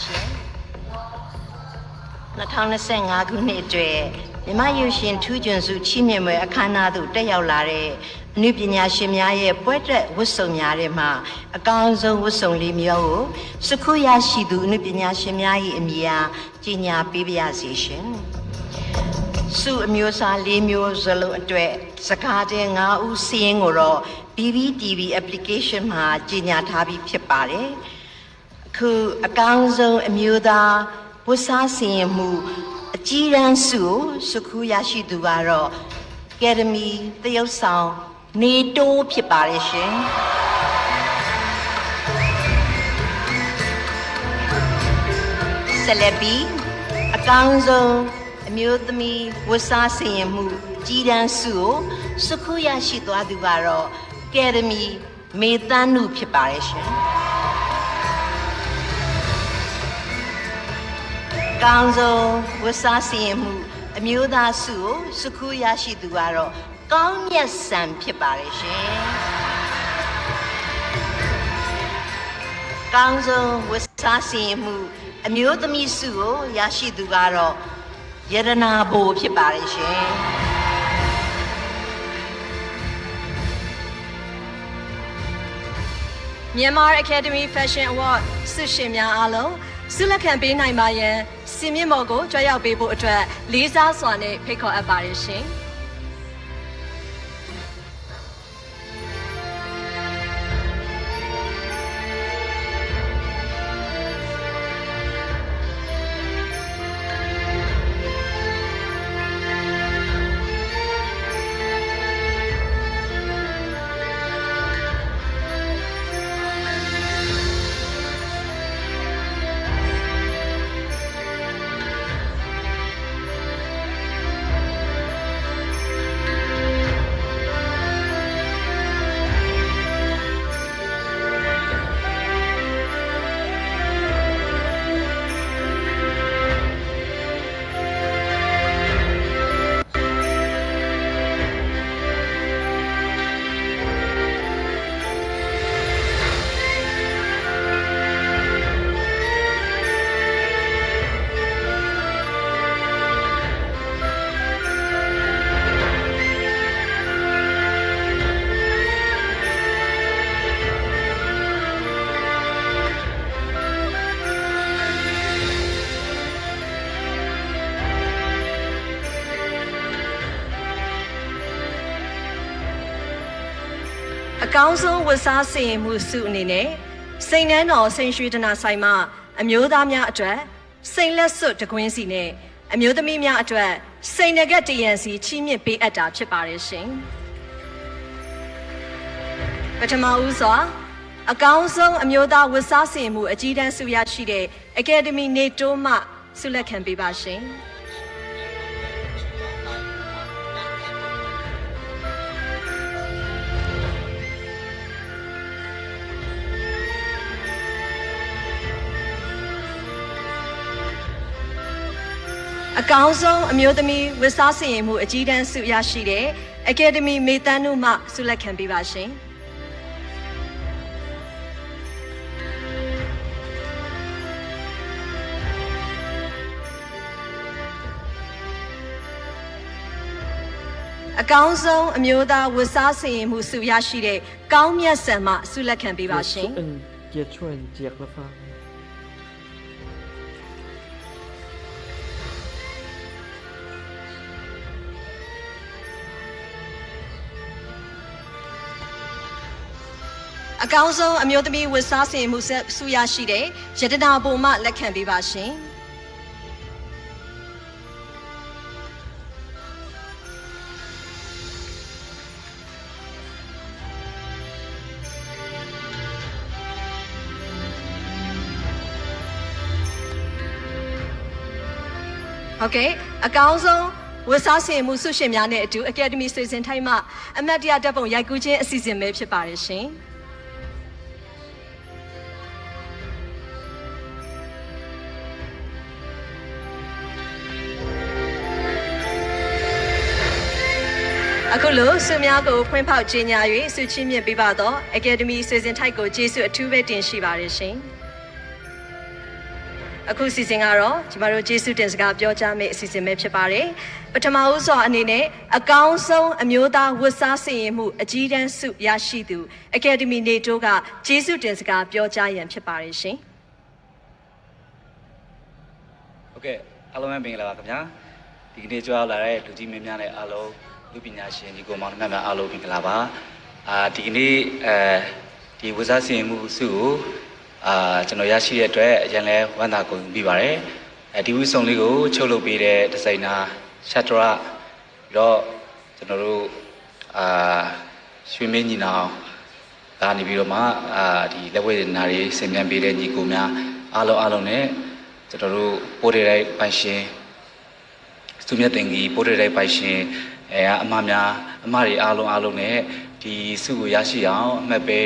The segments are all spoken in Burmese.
ရှင်2025ခုနှစ်အတွက်မြမရုပ်ရှင်ထူးချွန်စုချီးမြှင့်ပွဲအခမ်းအနားသို့တက်ရောက်လာတဲ့အနုပညာရှင်များရဲ့ပွဲတက်ဝတ်စုံများထဲမှာအကောင်းဆုံးဝတ်စုံလေးမျိုးကိုစခုရရှိသူအနုပညာရှင်များ၏အမည်အားကြီးညာပေးပါရစေရှင်စုအမျိုးအစား၄မျိုးစလုံးအတွက်စကားတဲ့9ဦးစီးရင်ကိုတော့ BBTV application မှာကြီးညာထားပြီးဖြစ်ပါတယ်အခုအကောင်းဆုံးအမျိုးသားဝတ်စားစီရင်မှုအကြီးရန်စုစခုရရှိသူကတော့ Academy သရုပ်ဆောင်နေတိုးဖြစ်ပါတယ်ရှင်ဆက်လက်ပြီးအကောင်းဆုံးအမျိုးသမီးဝတ်စားစီရင်မှုကြီးရန်စုကိုစခုရရှိသွားသူကတော့ Academy မေတန်းနုဖြစ်ပါတယ်ရှင်ကောင်းဆုံးဝတ်စားစီရင်မှုအမျိုးသားစုကိုစခုရရှိသူကတော့ကောင်းမြတ်ဆန်ဖြစ်ပါတယ်ရှင်ကောင်းဆုံးဝတ်စားစီရင်မှုအမျိုးသမီးစုကိုရရှိသူကတော့ယရနာဘိုဖြစ်ပါတယ်ရှင်Myanmar Academy Fashion Award ဆုရှင်များအားလုံးဆုလက်ခံပေးနိုင်ပါရန်စင်မြင့်မော်ကိုကြွရောက်ပေးဖို့အတွက်လေးစားစွာနဲ့ဖိတ်ခေါ်အပ်ပါတယ်ရှင်အကောင်းဆုံးဝတ်စားစီရင်မှုစုအနေနဲ့စိန်နှန်းတော်စိန်ရွှေဒနာဆိုင်မှအမျိုးသားများအတွက်စိန်လက်စွပ်တကွင်းစီနဲ့အမျိုးသမီးများအတွက်စိန်နဂတ်တရံစီချီးမြှင့်ပေးအပ်တာဖြစ်ပါတယ်ရှင်ပထမဦးစွာအကောင်းဆုံးအမျိုးသားဝတ်စားစီရင်မှုအကြီးတန်းဆုရရှိတဲ့ Academy နေတိုးမှဆုလက်ခံပေးပါရှင်အကောင်းဆုံးအမျိုးသမီးဝတ်စားစီရင်မှုအကြီးတန်းဆုရရှိတဲ့ Academy မေတန်းနုမှဆုလက်ခံပေးပါရှင်အကောင်းဆုံးအမျိုးသားဝတ်စားစီရင်မှုဆုရရှိတဲ့ကောင်းမြတ်ဆန်မှဆုလက်ခံပေးပါရှင်ကျေးဇူးကျေးဇူးပါအကောင်းဆုံးအမျိုးသမီးဝတ်စားစီရင်မှုဆုရရှိတဲ့ရတနာဘုံမှလက်ခံပေးပါရှင်ဟုတ်ကဲ့အကောင်းဆုံးဝတ်စားစီရင်မှုဆုရှင်များနဲ့အတူ Academy စီစဉ်ထိုင်းမှအမတ်တရတပ်ပုံရိုက်ကူးခြင်းအစီအစဉ်ပဲဖြစ်ပါတယ်ရှင်အခုလိုဆုများကိုဖွင့်ဖောက်ကြေညာ၍ဆုချီးမြှင့်ပေးပါတော့ Academy စီစဉ်ထိုက်ကိုကျေးဇူးအထူးပဲတင်ရှိပါတယ်ရှင်။ အခုစီစဉ်ကတော့ကျမတို့ကျေးဇူးတင်စကားပြောကြားမယ့်အစီအစဉ်ပဲဖြစ်ပါတယ်ပထမဦးစွာအနေနဲ့အကောင်းဆုံးအမျိုးသားဝတ်စားစင်ရင်မှုအကြီးတန်းဆုရရှိသူအကယ်ဒမီနေတိုးကကျေးဇူးတင်စကားပြောကြားရန်ဖြစ်ပါတယ်ရှင်ဟုတ်ကဲ့အားလုံးပဲမင်္ဂလာပါခင်ဗျာဒီကနေ့ကြွားလာတဲ့လူကြီးမင်းများနဲ့အားလုံးလူပညာရှင်ညီကိုမောင်နှမများအားလုံးမင်္ဂလာပါဒီကနေ့ဒီဝတ်စားစင်မှုဆုကိုကျွန်တော်ရရှိတဲ့အတွက်အရင်လဲဝမ်းသာကုန်ပြီးပါတယ်ဒီဝိစုံလေးကိုချုပ်လုပ်ပေးတဲ့ဒီဇိုင်နာရှတ်တရပြီးတော့ကျွန်တော်တို့ရွှေမင်းညီနောင်ကနေပြီးတော့မှဒီလက်ဝဲနာရီဆင်ပြန်ပေးတဲ့ညီကိုများအားလုံးနဲ့ကျွန်တော်တို့ပို့တဲ့ပိုင်ရှင်သူမြတ်တင်ကြီးပို့တဲ့ပိုင်ရှင်အမတွေအားလုံးနဲ့ဒီစုကိုရရှိအောင်အမှတ်ပဲ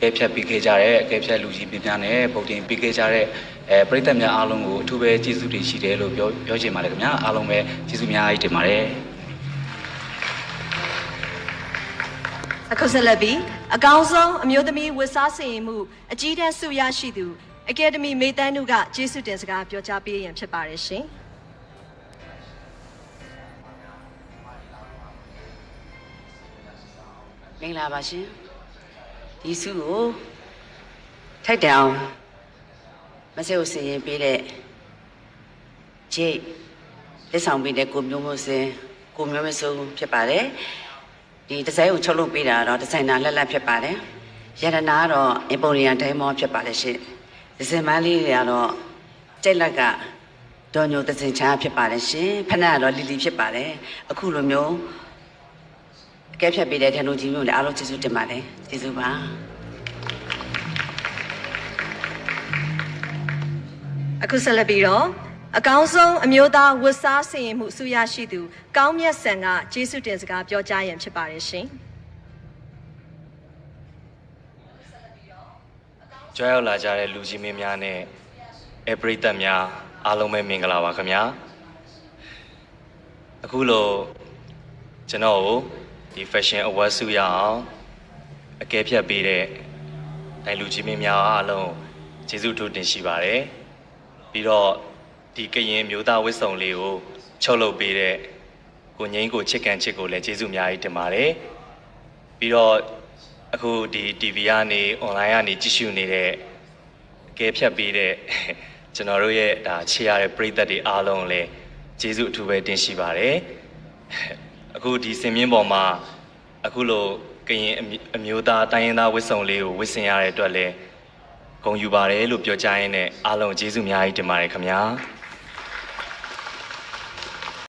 ကဲဖြတ်ပြီးခဲ့ကြတဲ့ကဲဖြတ်လူကြီးပြများနဲ့ပုံတင်ပြီးခဲ့ကြတဲ့ပရိသတ်များအားလုံးကိုအထူးပဲကျေးဇူးတင်ရှိတယ်လို့ပြောချင်ပါတယ်ခင်ဗျာအားလုံးပဲကျေးဇူးများကြီးတင်ပါတယ်အခုဆက်လက်ပြီးအကောင်းဆုံးအမျိုးသမီးဝတ်စားစင်ရင်မှုအကြီးတန်းဆုရရှိသူအကယ်ဒမီမေတန်းတို့ကကျေးဇူးတင်စကားပြောကြားပေးရန်ဖြစ်ပါတယ်ရှင်မင်္ဂလာပါရှင်ဒီစုကိုထိုက်တောင်မဆဲကိုစင်ရင်ပေးတဲ့ဂျိတ်လက်ဆောင်ပေးတဲ့ကိုမျိုးမစင်ကိုမျိုးမစုံဖြစ်ပါတယ်ဒီဒီဇိုင်းကိုချုပ်လုပ်ပေးတာတော့ဒီဇိုင်နာလက်ဖြစ်ပါတယ်ရတနာကတော့အင်ပိုရီယန်ဒိုင်မောဖြစ်ပါတယ်ရှင်ဒီဇင်မလေးတွေကတော့ကြိတ်လက်ကဒေါ်ညိုသစင်ချာဖြစ်ပါတယ်ရှင်ဖနက်ကတော့လီလီဖြစ်ပါတယ်အခုလိုမျိုးကဲဖြတ်ပေးတဲ့ထန်လူကြီးမျိုးလည်းအားလုံးကျေးဇူးတင်ပါတယ်ကျေးဇူးပါအခုဆက်လက်ပြီးတော့အကောင်းဆုံးအမျိုးသားဝတ်စားစင်ရင်မှုဆုရရှိသူကောင်းမြတ်ဆန်ကကျေးဇူးတင်စကားပြောကြားရန်ဖြစ်ပါတယ်ရှင်ကြွရောက်လာကြတဲ့လူကြီးမင်းများနဲ့ပရိသတ်များအားလုံးပဲမင်္ဂလာပါခင်ဗျာအခုလိုကျွန်တော်ကိုဒီ Fashion Award ဆုရအောင်အကဲဖြတ်ပေးတဲ့လူကြီးမင်းများအားလုံးကျေးဇူးထူးတင်ရှိပါတယ်ပြီးတော့ဒီကရင်မျိုးသားဝတ်စုံလေးကိုချုပ်လုပ်ပေးတဲ့ကိုငိမ့်ကိုချစ်ကန်ချစ်ကိုလည်းကျေးဇူးအများကြီးတင်ပါတယ်ပြီးတော့အခုဒီ TV ကနေ online ကနေကြည့်ရှုနေတဲ့အကဲဖြတ်ပေးတဲ့ကျွန်တော်တို့ရဲ့ဒါချစ်ရတဲ့ပရိသတ်တွေအားလုံးလည်းကျေးဇူးအထူးပဲတင်ရှိပါတယ်အခုဒီစင်မြင့်ပေါ်မှာအခုလိုကရင်အမျိုးသားတိုင်းရင်းသားဝတ်စုံလေးကိုဝတ်ဆင်ရတဲ့အတွက်လည်းဂုဏ်ယူပါတယ်လို့ပြောကြားရင်းနဲ့အားလုံးကျေးဇူးအများကြီးတင်ပါတယ်ခင်ဗျာ